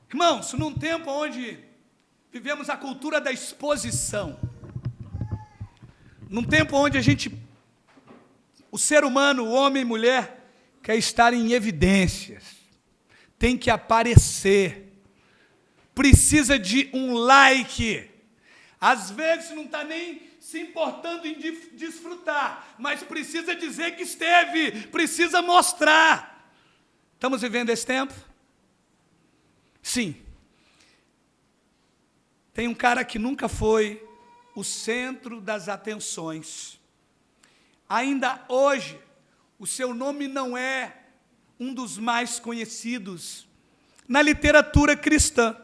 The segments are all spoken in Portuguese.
Irmãos, num tempo onde vivemos a cultura da exposição, num tempo onde o ser humano, o homem e mulher, quer estar em evidências, tem que aparecer, precisa de um like, às vezes não está nem se importando em desfrutar, mas precisa dizer que esteve, precisa mostrar. Estamos vivendo esse tempo? Sim. Tem um cara que nunca foi o centro das atenções. Ainda hoje, o seu nome não é um dos mais conhecidos na literatura cristã.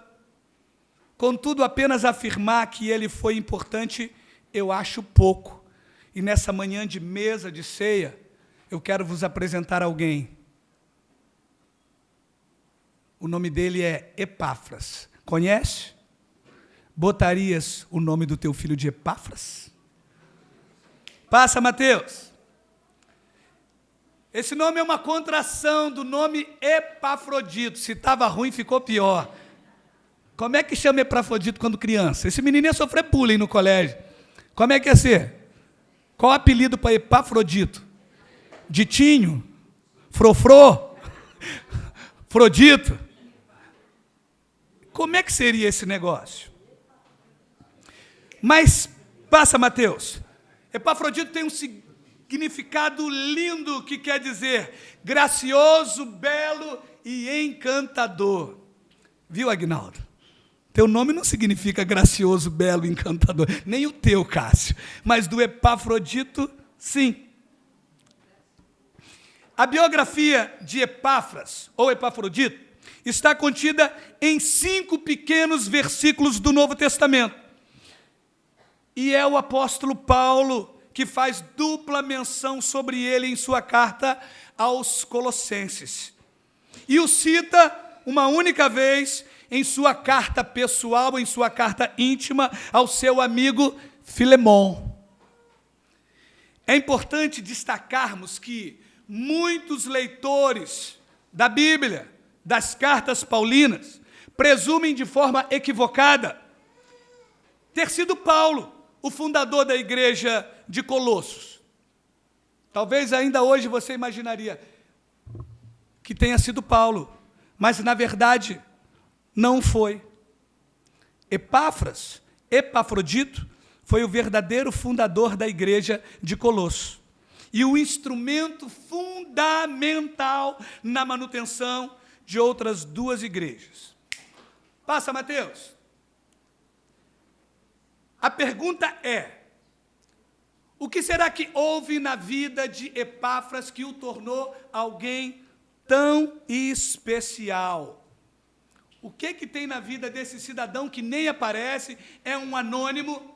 Contudo, apenas afirmar que ele foi importante, eu acho pouco. E nessa manhã de mesa de ceia, eu quero vos apresentar alguém. O nome dele é Epáfras. Conhece? Botarias o nome do teu filho de Epáfras? Passa, Mateus. Esse nome é uma contração do nome Epafrodito. Se estava ruim, ficou pior. Como é que chama Epafrodito quando criança? Esse menino ia sofrer bullying no colégio. Como é que ia ser? Qual o apelido para Epafrodito? Ditinho? Frofrô? Frodito? Como é que seria esse negócio? Mas, passa, Mateus. Epafrodito tem um significado lindo que quer dizer gracioso, belo e encantador. Viu, Agnaldo? Teu nome não significa gracioso, belo e encantador. Nem o teu, Cássio. Mas do Epafrodito, sim. A biografia de Epáfras, ou Epafrodito, está contida em 5 pequenos versículos do Novo Testamento. E é o apóstolo Paulo que faz dupla menção sobre ele em sua carta aos Colossenses. E o cita uma única vez em sua carta pessoal, em sua carta íntima ao seu amigo Filemon. É importante destacarmos que muitos leitores da Bíblia, das cartas paulinas, presumem de forma equivocada ter sido Paulo o fundador da igreja de Colossos. Talvez ainda hoje você imaginaria que tenha sido Paulo, mas na verdade não foi. Epafrodito, foi o verdadeiro fundador da igreja de Colossos e o instrumento fundamental na manutenção de outras 2 igrejas. Passa, Mateus. A pergunta é: o que será que houve na vida de Epáfras que o tornou alguém tão especial? O que tem na vida desse cidadão que nem aparece, é um anônimo,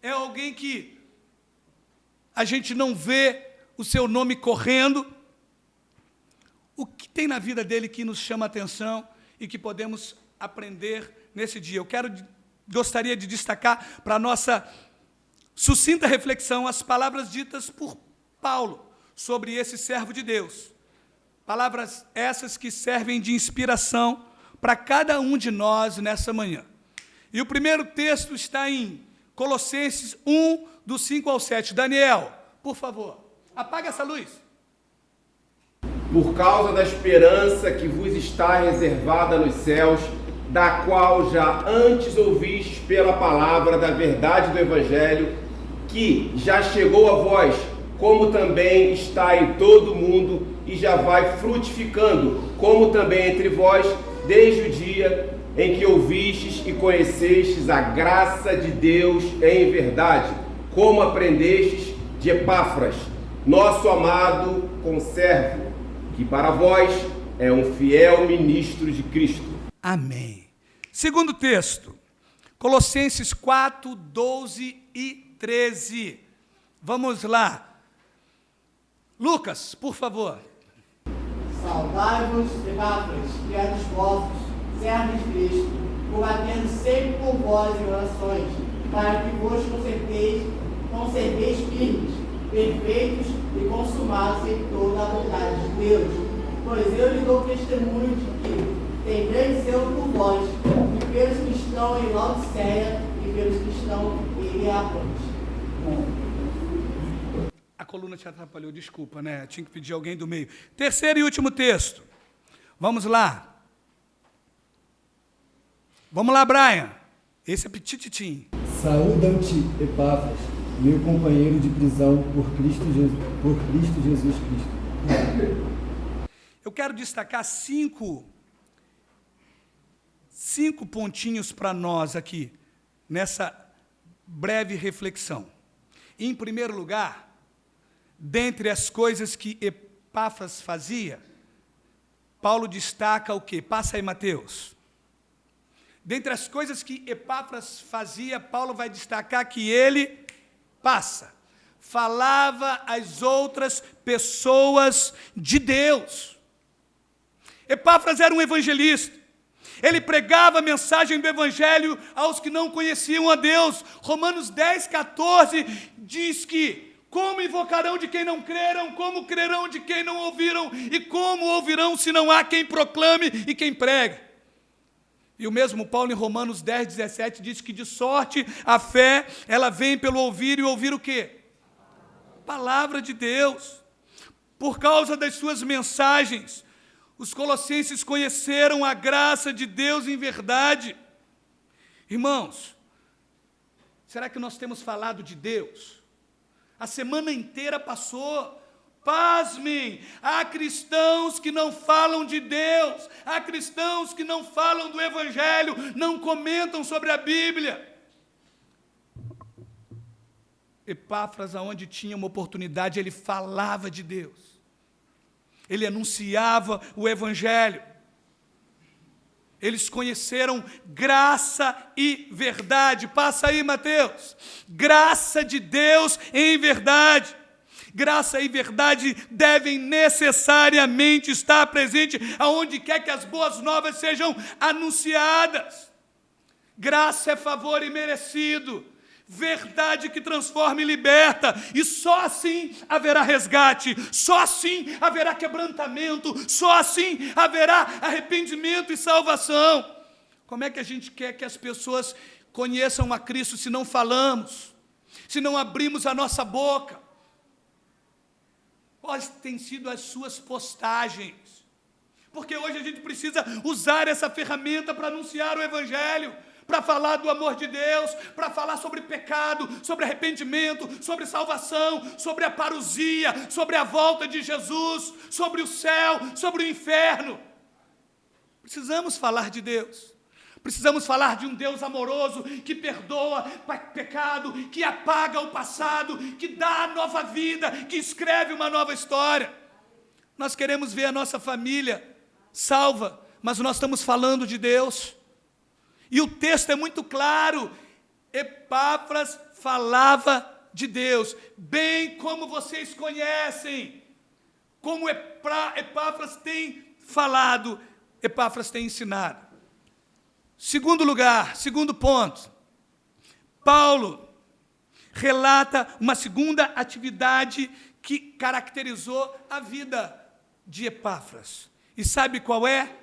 é alguém que a gente não vê o seu nome correndo? O que tem na vida dele que nos chama a atenção e que podemos aprender nesse dia? Gostaria de destacar para a nossa sucinta reflexão as palavras ditas por Paulo sobre esse servo de Deus. Palavras essas que servem de inspiração para cada um de nós nessa manhã. E o primeiro texto está em Colossenses 1, do 5 ao 7. Daniel, por favor, apaga essa luz. Por causa da esperança que vos está reservada nos céus, da qual já antes ouvistes pela palavra da verdade do Evangelho, que já chegou a vós, como também está em todo o mundo, e já vai frutificando, como também entre vós, desde o dia em que ouvistes e conhecestes a graça de Deus em verdade, como aprendestes de Epáfras, nosso amado conservo, que para vós é um fiel ministro de Cristo. Amém. Segundo texto, Colossenses 4, 12 e 13. Vamos lá. Lucas, por favor. Saudai-vos, Epáfras, que é dos vossos, servos de Cristo, combatendo sempre por vós em orações, para que vos conserveis firmes, perfeitos e consumados em toda a vontade de Deus. Pois eu lhe dou testemunho de que tem grande zelo por vós, e pelos que estão em Laodiceia, e pelos que estão em Hierápolis. A coluna te atrapalhou, desculpa, né? Tinha que pedir alguém do meio. Terceiro e último texto. Vamos lá. Vamos lá, Brian. Esse é petititim. Saúdam-te, Epáfras, meu companheiro de prisão por Cristo Jesus Cristo. Eu quero destacar cinco pontinhos para nós aqui, nessa breve reflexão. Em primeiro lugar, dentre as coisas que Epáfras fazia, Paulo destaca o quê? Passa aí, Mateus. Dentre as coisas que Epáfras fazia, Paulo vai destacar que ele falava às outras pessoas de Deus. Epáfras era um evangelista. Ele pregava a mensagem do evangelho aos que não conheciam a Deus. Romanos 10, 14 diz que como invocarão de quem não creram, como crerão de quem não ouviram, e como ouvirão se não há quem proclame e quem pregue. E o mesmo Paulo em Romanos 10, 17 diz que de sorte a fé, ela vem pelo ouvir, e ouvir o quê? Palavra de Deus. Por causa das suas mensagens, os colossenses conheceram a graça de Deus em verdade. Irmãos, será que nós temos falado de Deus? A semana inteira passou. Pasmem, há cristãos que não falam de Deus, há cristãos que não falam do Evangelho, não comentam sobre a Bíblia. Epáfras, aonde tinha uma oportunidade, ele falava de Deus. Ele anunciava o Evangelho. Eles conheceram graça e verdade. Passa aí, Mateus. Graça de Deus em verdade. Graça e verdade devem necessariamente estar presentes aonde quer que as boas novas sejam anunciadas. Graça é favor imerecido. Verdade que transforma e liberta, e só assim haverá resgate, só assim haverá quebrantamento, só assim haverá arrependimento e salvação. Como é que a gente quer que as pessoas conheçam a Cristo se não falamos, se não abrimos a nossa boca? Quais têm sido as suas postagens? Porque hoje a gente precisa usar essa ferramenta para anunciar o Evangelho, para falar do amor de Deus, para falar sobre pecado, sobre arrependimento, sobre salvação, sobre a parousia, sobre a volta de Jesus, sobre o céu, sobre o inferno. Precisamos falar de Deus. Precisamos falar de um Deus amoroso, que perdoa pecado, que apaga o passado, que dá nova vida, que escreve uma nova história. Nós queremos ver a nossa família salva, mas nós estamos falando de Deus. E o texto é muito claro. Epáfras falava de Deus, bem como vocês conhecem. Como Epáfras tem falado, Epáfras tem ensinado. Segundo lugar, segundo ponto, Paulo relata uma segunda atividade que caracterizou a vida de Epáfras. E sabe qual é?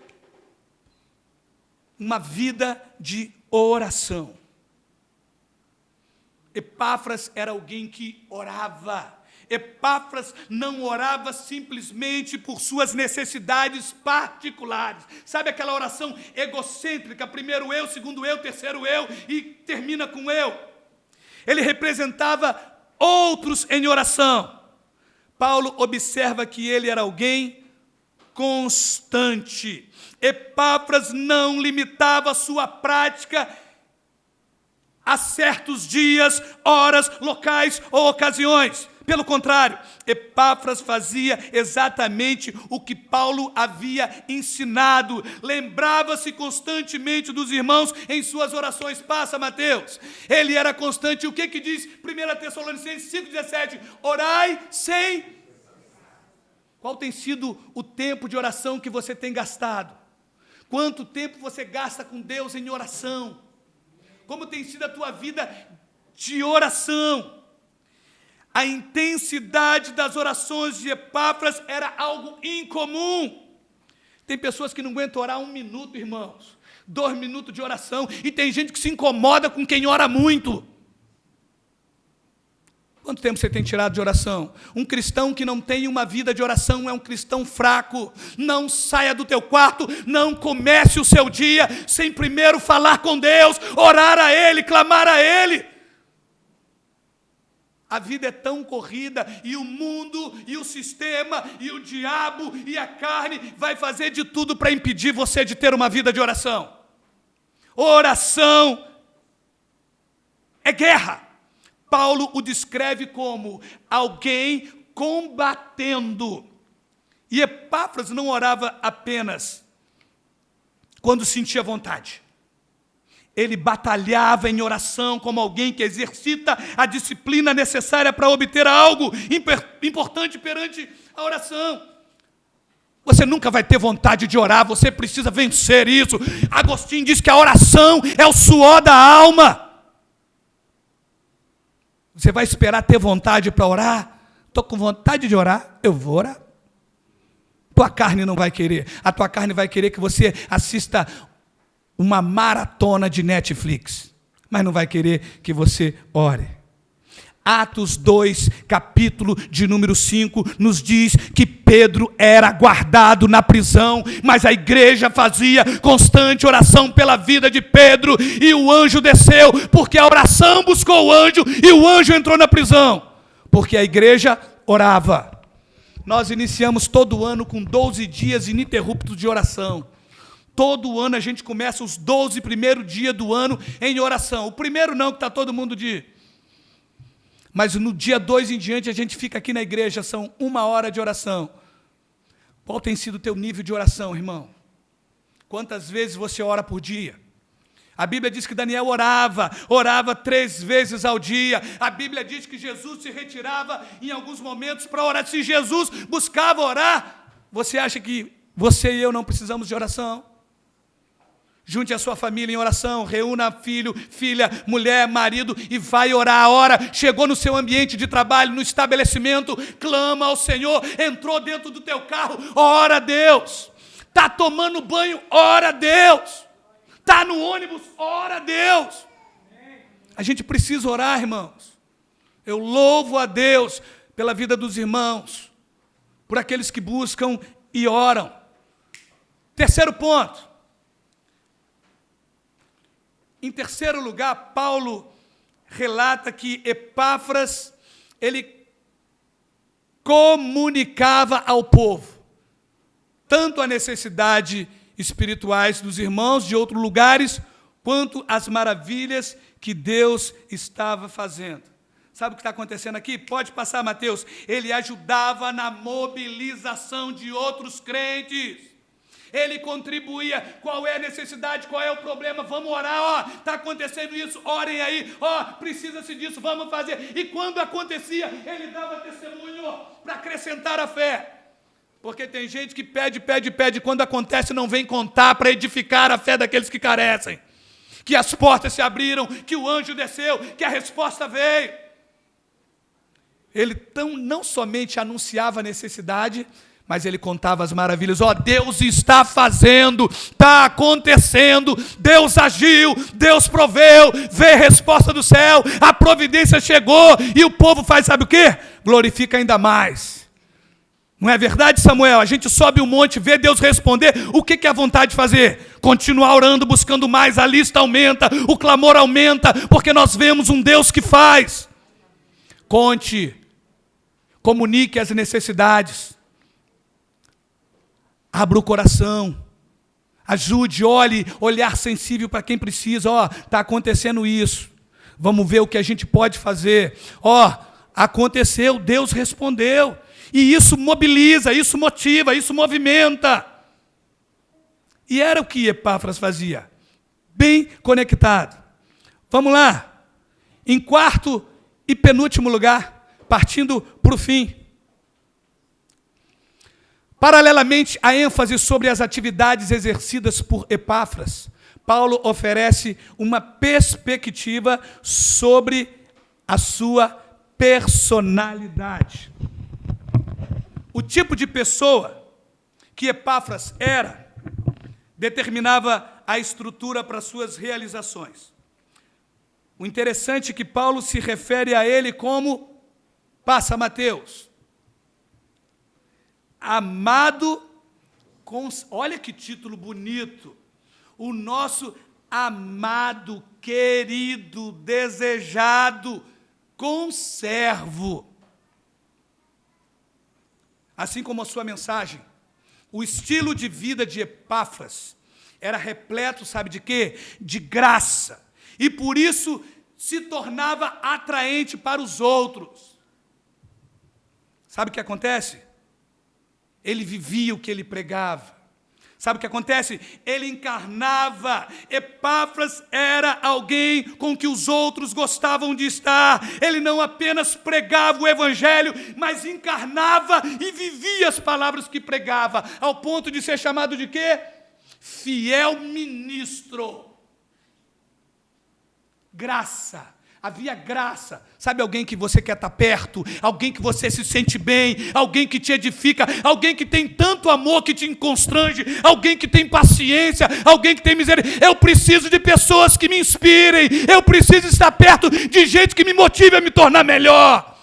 Uma vida de oração. Epáfras era alguém que orava. Epáfras não orava simplesmente por suas necessidades particulares. Sabe aquela oração egocêntrica, primeiro eu, segundo eu, terceiro eu, e termina com eu? Ele representava outros em oração. Paulo observa que ele era alguém constante. Epáfras não limitava a sua prática a certos dias, horas, locais ou ocasiões. Pelo contrário, Epáfras fazia exatamente o que Paulo havia ensinado. Lembrava-se constantemente dos irmãos em suas orações. Passa, Mateus. Ele era constante. O que diz 1 Tessalonicenses 5,17? Orai sem... Qual tem sido o tempo de oração que você tem gastado? Quanto tempo você gasta com Deus em oração? Como tem sido a tua vida de oração? A intensidade das orações de Epáfras era algo incomum. Tem pessoas que não aguentam orar um minuto, irmãos. 2 minutos de oração, e tem gente que se incomoda com quem ora muito. Quanto tempo você tem tirado de oração? Um cristão que não tem uma vida de oração é um cristão fraco. Não saia do teu quarto, não comece o seu dia sem primeiro falar com Deus, orar a Ele, clamar a Ele. A vida é tão corrida, e o mundo, e o sistema, e o diabo, e a carne vai fazer de tudo para impedir você de ter uma vida de oração. Oração é guerra. Paulo o descreve como alguém combatendo. E Epáfras não orava apenas quando sentia vontade. Ele batalhava em oração como alguém que exercita a disciplina necessária para obter algo importante perante a oração. Você nunca vai ter vontade de orar, você precisa vencer isso. Agostinho diz que a oração é o suor da alma. Você vai esperar ter vontade para orar? Estou com vontade de orar, eu vou orar. Tua carne não vai querer. A tua carne vai querer que você assista uma maratona de Netflix, mas não vai querer que você ore. Atos 2, capítulo de número 5, nos diz que Pedro era guardado na prisão, mas a igreja fazia constante oração pela vida de Pedro, e o anjo desceu, porque a oração buscou o anjo, e o anjo entrou na prisão, porque a igreja orava. Nós iniciamos todo ano com 12 dias ininterruptos de oração. Todo ano a gente começa os 12 primeiros dias do ano em oração. O primeiro não, que está todo mundo de... Mas no dia 2 em diante a gente fica aqui na igreja, são 1 hora de oração. Qual tem sido o teu nível de oração, irmão? Quantas vezes você ora por dia? A Bíblia diz que Daniel orava 3 vezes ao dia. A Bíblia diz que Jesus se retirava em alguns momentos para orar. Se Jesus buscava orar, você acha que você e eu não precisamos de oração? Junte a sua família em oração, reúna filho, filha, mulher, marido e vai orar. A hora chegou no seu ambiente de trabalho, no estabelecimento, clama ao Senhor. Entrou dentro do teu carro, ora a Deus. Está tomando banho, ora a Deus. Está no ônibus, ora a Deus. A gente precisa orar, irmãos. Eu louvo a Deus pela vida dos irmãos, por aqueles que buscam e oram. Terceiro ponto. Em terceiro lugar, Paulo relata que Epáfras, ele comunicava ao povo tanto a necessidade espirituais dos irmãos de outros lugares, quanto as maravilhas que Deus estava fazendo. Sabe o que está acontecendo aqui? Pode passar, Mateus. Ele ajudava na mobilização de outros crentes. Ele contribuía. Qual é a necessidade? Qual é o problema? Vamos orar, está acontecendo isso, orem aí, precisa-se disso, vamos fazer. E quando acontecia, ele dava testemunho para acrescentar a fé. Porque tem gente que pede, quando acontece não vem contar para edificar a fé daqueles que carecem. Que as portas se abriram, que o anjo desceu, que a resposta veio. Ele não somente anunciava a necessidade, mas ele contava as maravilhas. Deus está fazendo, está acontecendo, Deus agiu, Deus proveu, veio a resposta do céu, a providência chegou, e o povo faz, sabe o quê? Glorifica ainda mais. Não é verdade, Samuel? A gente sobe um monte, vê Deus responder, o que é a vontade de fazer? Continuar orando, buscando mais, a lista aumenta, o clamor aumenta, porque nós vemos um Deus que faz. Conte, comunique as necessidades. Abra o coração, ajude, olhe, olhar sensível para quem precisa. Está acontecendo isso, vamos ver o que a gente pode fazer. Aconteceu, Deus respondeu, e isso mobiliza, isso motiva, isso movimenta. E era o que Epáfras fazia, bem conectado. Vamos lá, em quarto e penúltimo lugar, partindo para o fim. Paralelamente à ênfase sobre as atividades exercidas por Epáfras, Paulo oferece uma perspectiva sobre a sua personalidade. O tipo de pessoa que Epáfras era determinava a estrutura para suas realizações. O interessante é que Paulo se refere a ele como, passa Mateus, amado, olha que título bonito, o nosso amado, querido, desejado conservo. Assim como a sua mensagem, o estilo de vida de Epáfras era repleto, sabe de quê? De graça. E por isso se tornava atraente para os outros. Sabe o que acontece? Ele vivia o que ele pregava. Sabe o que acontece? Ele encarnava. Epáfras era alguém com que os outros gostavam de estar. Ele não apenas pregava o evangelho, mas encarnava e vivia as palavras que pregava, ao ponto de ser chamado de quê? Fiel ministro. Graça. Havia graça. Sabe alguém que você quer estar perto? Alguém que você se sente bem? Alguém que te edifica? Alguém que tem tanto amor que te constrange? Alguém que tem paciência? Alguém que tem misericórdia? Eu preciso de pessoas que me inspirem. Eu preciso estar perto de gente que me motive a me tornar melhor.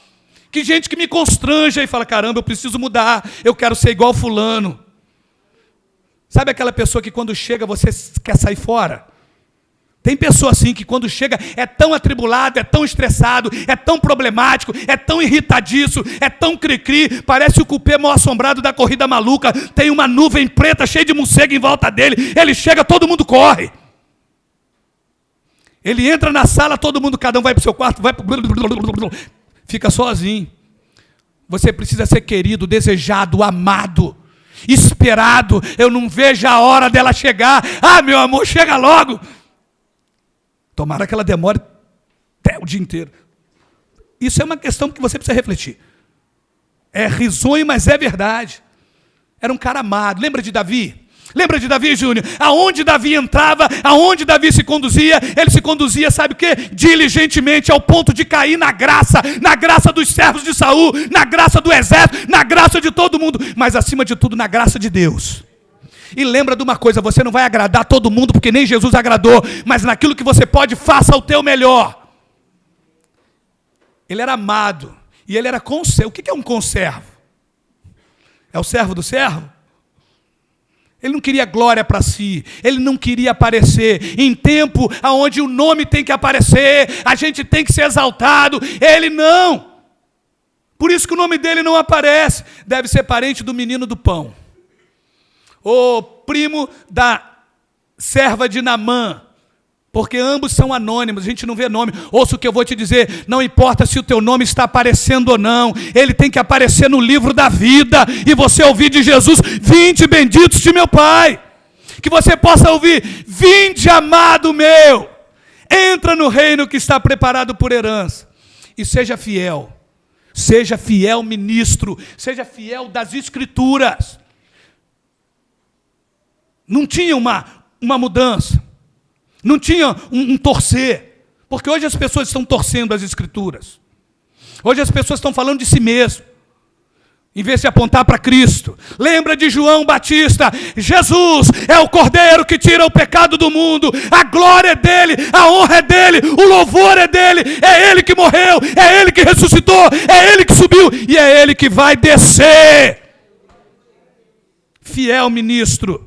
Que gente que me constranja e fala, caramba, eu preciso mudar. Eu quero ser igual fulano. Sabe aquela pessoa que quando chega você quer sair fora? Tem pessoa assim que quando chega é tão atribulado, é tão estressado, é tão problemático, é tão irritadiço, é tão cri-cri, parece o cupê mal assombrado da corrida maluca, tem uma nuvem preta cheia de morcego em volta dele, ele chega, todo mundo corre. Ele entra na sala, todo mundo, cada um vai para o seu quarto, fica sozinho. Você precisa ser querido, desejado, amado, esperado. Eu não vejo a hora dela chegar. Ah, meu amor, chega logo. Tomara que ela demore até o dia inteiro. Isso é uma questão que você precisa refletir. É risonho, mas é verdade. Era um cara amado. Lembra de Davi? Lembra de Davi, Júnior? Aonde Davi entrava, aonde Davi se conduzia, ele se conduzia, sabe o quê? Diligentemente, ao ponto de cair na graça dos servos de Saul, na graça do exército, na graça de todo mundo, mas acima de tudo, na graça de Deus. E lembra de uma coisa, você não vai agradar todo mundo, porque nem Jesus agradou, mas naquilo que você pode, faça o teu melhor. Ele era amado, e ele era conservo. O que é um conservo? É o servo do servo? Ele não queria glória para si, ele não queria aparecer. Em tempo onde o nome tem que aparecer, a gente tem que ser exaltado, ele não. Por isso que o nome dele não aparece. Deve ser parente do menino do pão. O primo da serva de Naamã, porque ambos são anônimos, a gente não vê nome. Ouça o que eu vou te dizer, não importa se o teu nome está aparecendo ou não, ele tem que aparecer no livro da vida, e você ouvir de Jesus, vinde benditos de meu Pai, que você possa ouvir, vinde amado meu, entra no reino que está preparado por herança, e seja fiel ministro, seja fiel das Escrituras. Não tinha uma mudança, não tinha um torcer, porque hoje as pessoas estão torcendo as Escrituras, hoje as pessoas estão falando de si mesmo, em vez de apontar para Cristo. Lembra de João Batista? Jesus é o Cordeiro que tira o pecado do mundo, a glória é dele, a honra é dele, o louvor é dele, é ele que morreu, é ele que ressuscitou, é ele que subiu, e é ele que vai descer. Fiel ministro.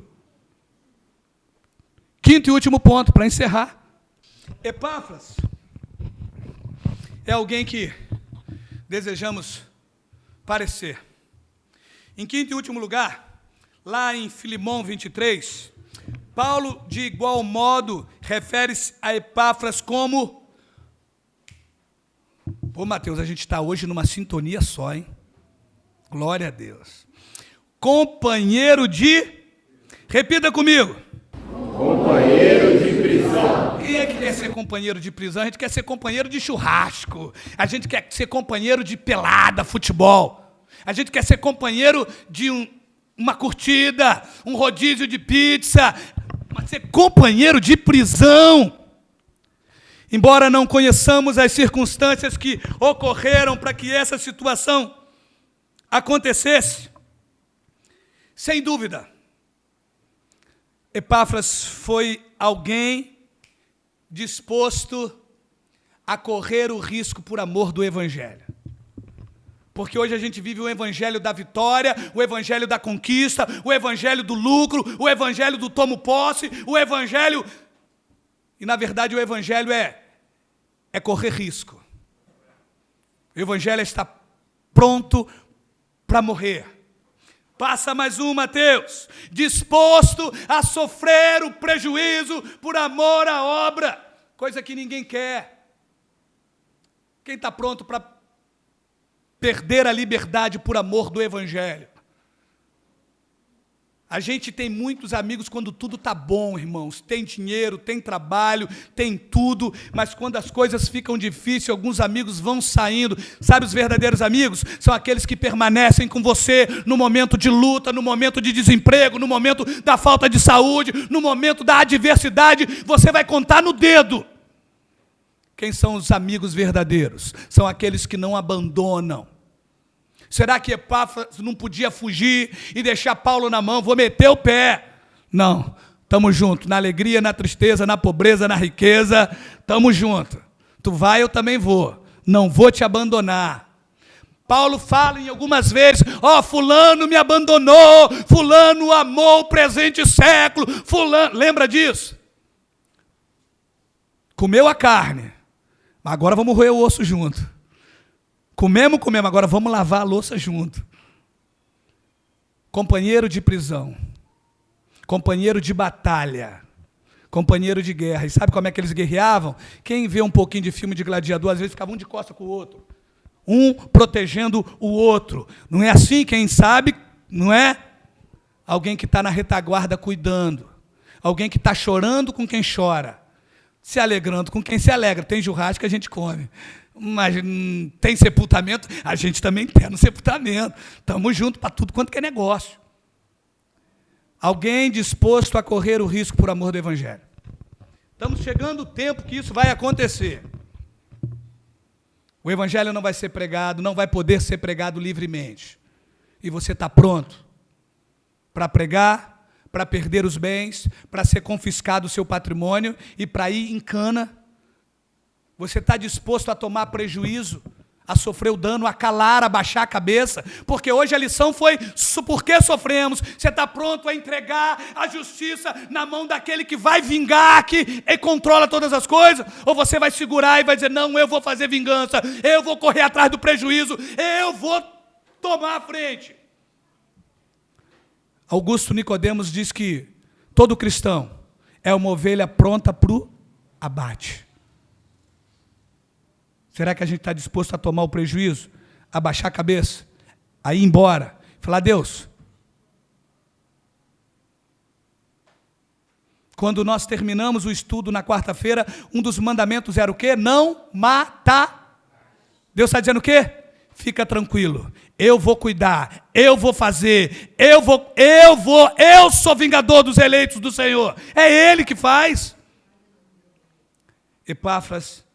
Quinto e último ponto, para encerrar. Epáfras é alguém que desejamos parecer. Em quinto e último lugar, lá em Filemão 23, Paulo, de igual modo, refere-se a Epáfras como... Pô, Mateus, a gente está hoje numa sintonia só, hein? Glória a Deus. Companheiro de... Repita comigo. Companheiro de prisão. Quem é que quer ser companheiro de prisão? A gente quer ser companheiro de churrasco. A gente quer ser companheiro de pelada, futebol. A gente quer ser companheiro de uma curtida, um rodízio de pizza. Mas ser companheiro de prisão. Embora não conheçamos as circunstâncias que ocorreram para que essa situação acontecesse, sem dúvida, Epáfras foi alguém disposto a correr o risco por amor do Evangelho. Porque hoje a gente vive o Evangelho da vitória, o Evangelho da conquista, o Evangelho do lucro, o Evangelho do tomo posse, o Evangelho... E, na verdade, o Evangelho é correr risco. O Evangelho está pronto para morrer. Passa mais um, Mateus. Disposto a sofrer o prejuízo por amor à obra. Coisa que ninguém quer. Quem está pronto para perder a liberdade por amor do Evangelho? A gente tem muitos amigos quando tudo está bom, irmãos. Tem dinheiro, tem trabalho, tem tudo. Mas quando as coisas ficam difíceis, alguns amigos vão saindo. Sabe, os verdadeiros amigos são aqueles que permanecem com você no momento de luta, no momento de desemprego, no momento da falta de saúde, no momento da adversidade. Você vai contar no dedo. Quem são os amigos verdadeiros? São aqueles que não abandonam. Será que Epáfras não podia fugir e deixar Paulo na mão? Vou meter o pé. Não, estamos juntos. Na alegria, na tristeza, na pobreza, na riqueza, estamos juntos. Tu vai, eu também vou. Não vou te abandonar. Paulo fala em algumas vezes, fulano me abandonou, fulano amou o presente século, fulano... Lembra disso? Comeu a carne, mas agora vamos roer o osso junto. Comemos, agora vamos lavar a louça junto. Companheiro de prisão, companheiro de batalha, companheiro de guerra. E sabe como é que eles guerreavam? Quem vê um pouquinho de filme de gladiador, às vezes ficava um de costa com o outro. Um protegendo o outro. Não é assim? Quem sabe, não é? Alguém que está na retaguarda cuidando. Alguém que está chorando com quem chora. Se alegrando com quem se alegra. Tem churrasco que a gente come. Mas tem sepultamento, a gente também tem no sepultamento. Estamos juntos para tudo quanto que é negócio. Alguém disposto a correr o risco por amor do Evangelho. Estamos chegando o tempo que isso vai acontecer. O Evangelho não vai ser pregado, não vai poder ser pregado livremente. E você está pronto para pregar, para perder os bens, para ser confiscado o seu patrimônio e para ir em cana. Você está disposto a tomar prejuízo, a sofrer o dano, a calar, a baixar a cabeça? Porque hoje a lição foi por que sofremos. Você está pronto a entregar a justiça na mão daquele que vai vingar, que controla todas as coisas? Ou você vai segurar e vai dizer, não, eu vou fazer vingança, eu vou correr atrás do prejuízo, eu vou tomar a frente? Augusto Nicodemos diz que todo cristão é uma ovelha pronta para o abate. Será que a gente está disposto a tomar o prejuízo, a baixar a cabeça, a ir embora, falar, Deus, quando nós terminamos o estudo na quarta-feira, um dos mandamentos era o quê? Não matar. Deus está dizendo o quê? Fica tranquilo, eu vou cuidar, eu vou fazer, eu sou vingador dos eleitos do Senhor. É Ele que faz. Epáfras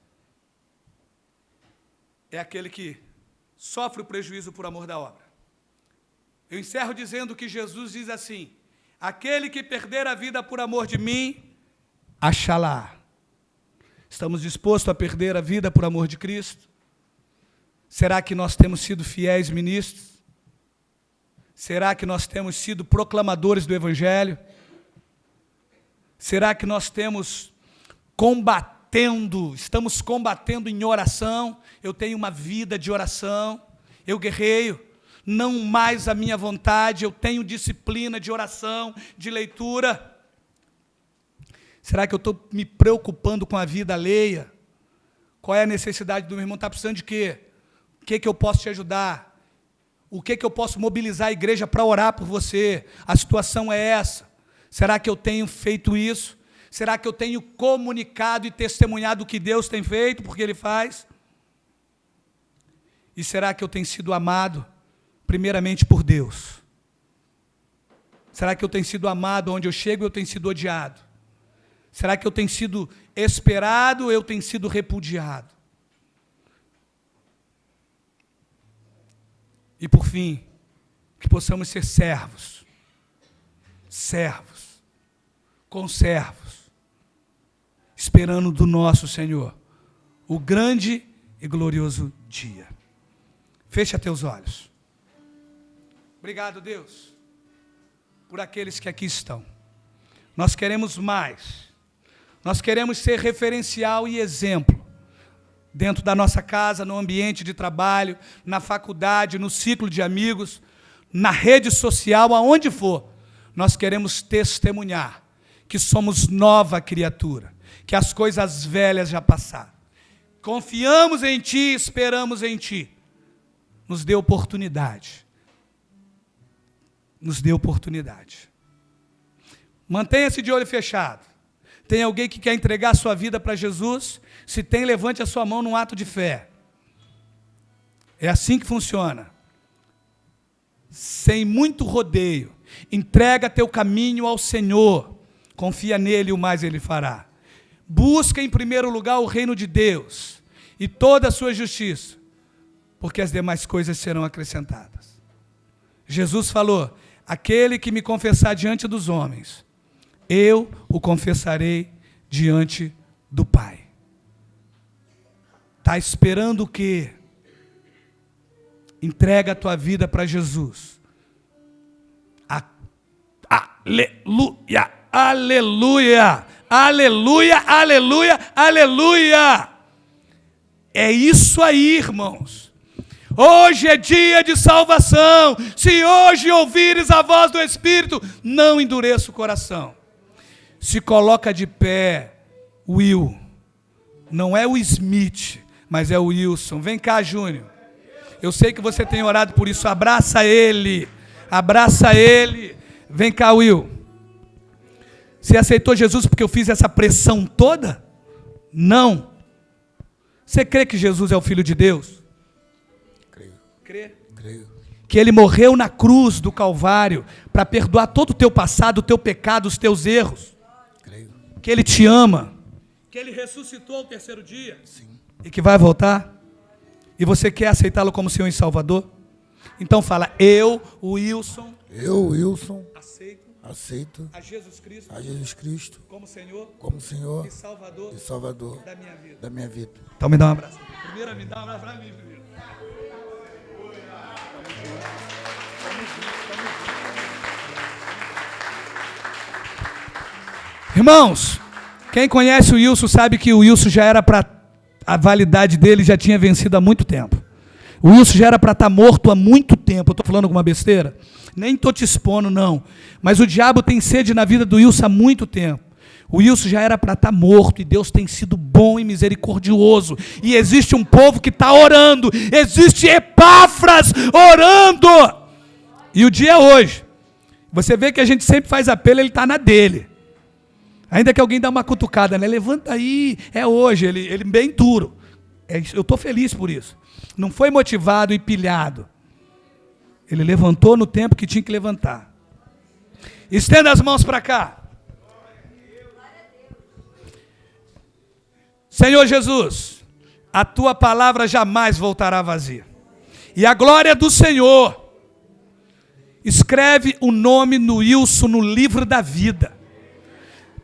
é aquele que sofre o prejuízo por amor da obra. Eu encerro dizendo que Jesus diz assim, aquele que perder a vida por amor de mim, achá-la. Estamos dispostos a perder a vida por amor de Cristo? Será que nós temos sido fiéis ministros? Será que nós temos sido proclamadores do Evangelho? Será que nós temos estamos combatendo em oração? Eu tenho uma vida de oração, eu guerreio, não mais a minha vontade, eu tenho disciplina de oração, de leitura. Será que eu estou me preocupando com a vida alheia? Qual é a necessidade do meu irmão? Está precisando de quê? O que eu posso te ajudar? O que eu posso mobilizar a igreja para orar por você? A situação é essa. Será que eu tenho feito isso? Será que eu tenho comunicado e testemunhado o que Deus tem feito, porque Ele faz? E será que eu tenho sido amado, primeiramente por Deus? Será que eu tenho sido amado onde eu chego e eu tenho sido odiado? Será que eu tenho sido esperado ou eu tenho sido repudiado? E por fim, que possamos ser servos. Servos. conservos, esperando do nosso Senhor o grande e glorioso dia. Fecha teus olhos. Obrigado, Deus, por aqueles que aqui estão. Nós queremos mais. Nós queremos ser referencial e exemplo dentro da nossa casa, no ambiente de trabalho, na faculdade, no ciclo de amigos, na rede social, aonde for. Nós queremos testemunhar que somos nova criatura, que as coisas velhas já passaram. Confiamos em Ti, esperamos em Ti. Nos dê oportunidade. Nos dê oportunidade. Mantenha-se de olho fechado. Tem alguém que quer entregar a sua vida para Jesus? Se tem, levante a sua mão num ato de fé. É assim que funciona. Sem muito rodeio. Entrega teu caminho ao Senhor. Confia nele e o mais ele fará. Busca em primeiro lugar o reino de Deus e toda a sua justiça, porque as demais coisas serão acrescentadas. Jesus falou: aquele que me confessar diante dos homens, eu o confessarei diante do Pai. Está esperando o quê? Entrega a tua vida para Jesus. Aleluia, aleluia, aleluia, aleluia, aleluia. É isso aí, irmãos. Hoje é dia de salvação. Se hoje ouvires a voz do Espírito, não endureça o coração. Se coloca de pé, Will. Não é o Smith, mas é o Wilson. Vem cá, Júnior. Eu sei que você tem orado por isso. Abraça ele. Abraça ele. Vem cá, Will. Você aceitou Jesus porque eu fiz essa pressão toda? Não. Você crê que Jesus é o Filho de Deus? Creio. Crê? Creio. Que Ele morreu na cruz do Calvário para perdoar todo o teu passado, o teu pecado, os teus erros. Creio. Que Ele te ama. Que Ele ressuscitou ao terceiro dia. Sim. E que vai voltar. E você quer aceitá-lo como Senhor e Salvador? Então fala: eu, Wilson, aceito a Jesus Cristo como Senhor e Salvador da minha vida. Então me dá um abraço. Primeiro me dá um abraço para mim primeiro. Irmãos, quem conhece o Wilson sabe que o Wilson já era para... A validade dele já tinha vencido há muito tempo. O Wilson já era para estar morto há muito tempo. Eu estou falando alguma besteira? Nem estou te expondo, não. Mas o diabo tem sede na vida do Wilson há muito tempo. O Wilson já era para estar morto e Deus tem sido bom e misericordioso. E existe um povo que está orando. Existe Epáfras orando. E o dia é hoje. Você vê que a gente sempre faz apelo, ele está na dele. Ainda que alguém dá uma cutucada, né? Levanta aí, é hoje, ele bem duro. Eu estou feliz por isso. Não foi motivado e pilhado. Ele levantou no tempo que tinha que levantar. Estenda as mãos para cá. Senhor Jesus, a tua palavra jamais voltará vazia. E a glória do Senhor, escreve o nome no Wilson no livro da vida.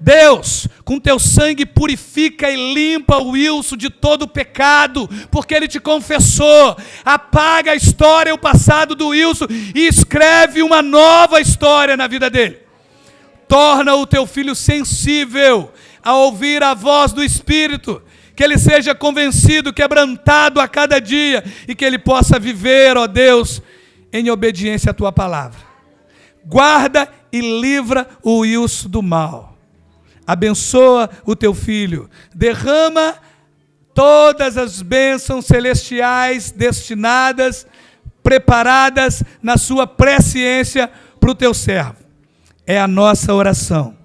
Deus, com teu sangue purifica e limpa o Wilson de todo o pecado, porque ele te confessou. Apaga a história, o passado do Wilson e escreve uma nova história na vida dele. Torna o teu filho sensível a ouvir a voz do Espírito, que ele seja convencido, quebrantado a cada dia e que ele possa viver, ó Deus, em obediência à tua palavra. Guarda e livra o Wilson do mal. Abençoa o teu filho, derrama todas as bênçãos celestiais destinadas, preparadas na sua presciência para o teu servo. É a nossa oração,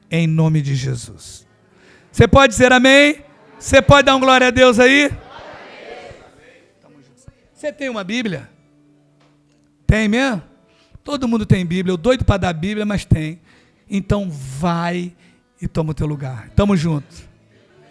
em nome de Jesus. Você pode dizer amém? Você pode dar um glória a Deus aí? Você tem uma Bíblia? Tem mesmo? Todo mundo tem Bíblia, eu doido para dar Bíblia, mas tem. Então vai e toma o teu lugar. Tamo junto.